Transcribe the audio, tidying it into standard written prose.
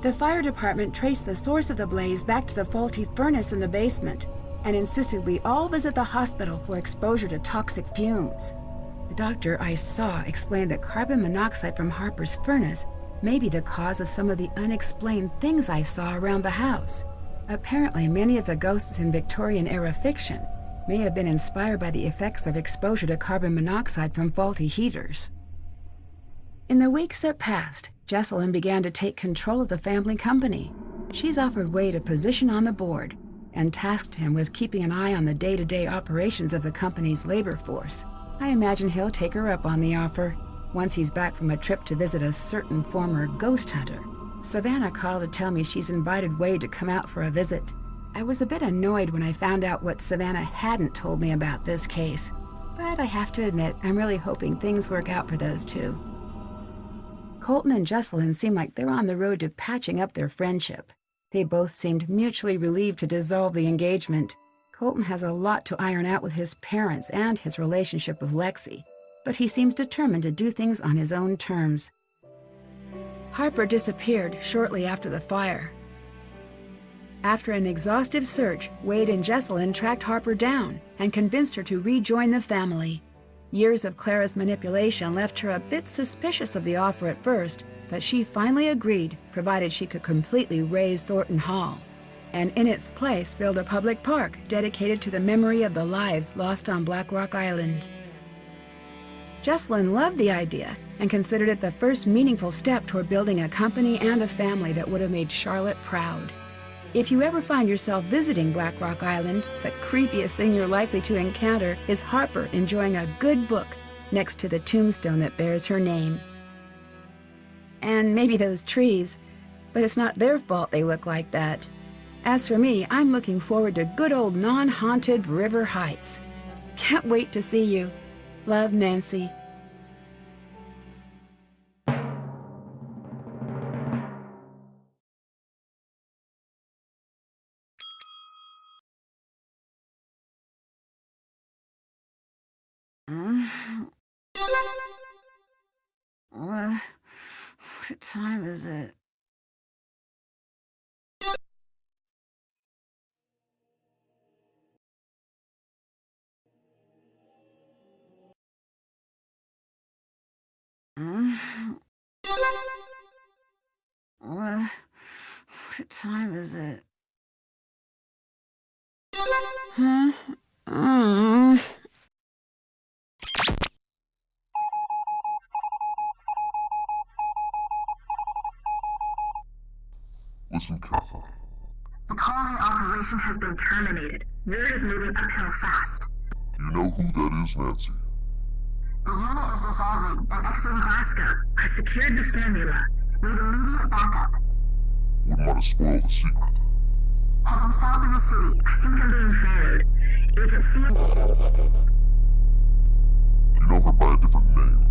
The fire department traced the source of the blaze back to the faulty furnace in the basement and insisted we all visit the hospital for exposure to toxic fumes. The doctor I saw explained that carbon monoxide from Harper's furnace may be the cause of some of the unexplained things I saw around the house. Apparently, many of the ghosts in Victorian-era fiction may have been inspired by the effects of exposure to carbon monoxide from faulty heaters. In the weeks that passed, Jesselyn began to take control of the family company. She's offered Wade a position on the board and tasked him with keeping an eye on the day-to-day operations of the company's labor force. I imagine he'll take her up on the offer once he's back from a trip to visit a certain former ghost hunter. Savannah called to tell me she's invited Wade to come out for a visit. I was a bit annoyed when I found out what Savannah hadn't told me about this case, but I have to admit I'm really hoping things work out for those two. Colton and Jesselyn seem like they're on the road to patching up their friendship. They both seemed mutually relieved to dissolve the engagement. Colton has a lot to iron out with his parents and his relationship with Lexi, but he seems determined to do things on his own terms. Harper disappeared shortly after the fire. After an exhaustive search, Wade and Jesselyn tracked Harper down and convinced her to rejoin the family. Years of Clara's manipulation left her a bit suspicious of the offer at first, but she finally agreed, provided she could completely raze Thornton Hall, and in its place build a public park dedicated to the memory of the lives lost on Black Rock Island. Jesselyn loved the idea and considered it the first meaningful step toward building a company and a family that would have made Charlotte proud. If you ever find yourself visiting Black Rock Island, the creepiest thing you're likely to encounter is Harper enjoying a good book next to the tombstone that bears her name. And maybe those trees, but it's not their fault they look like that. As for me, I'm looking forward to good old non-haunted River Heights. Can't wait to see you. Love, Nancy. What time is it? What time is it? Huh? Listen carefully. The calling operation has been terminated. Word is moving uphill fast. You know who that is, Nancy? The unit is dissolving and exiting Glasgow. I secured the formula. Need immediate backup. Wouldn't want to spoil the secret. Heading south of the city. I think I'm being followed. Agent C. You know her by a different name.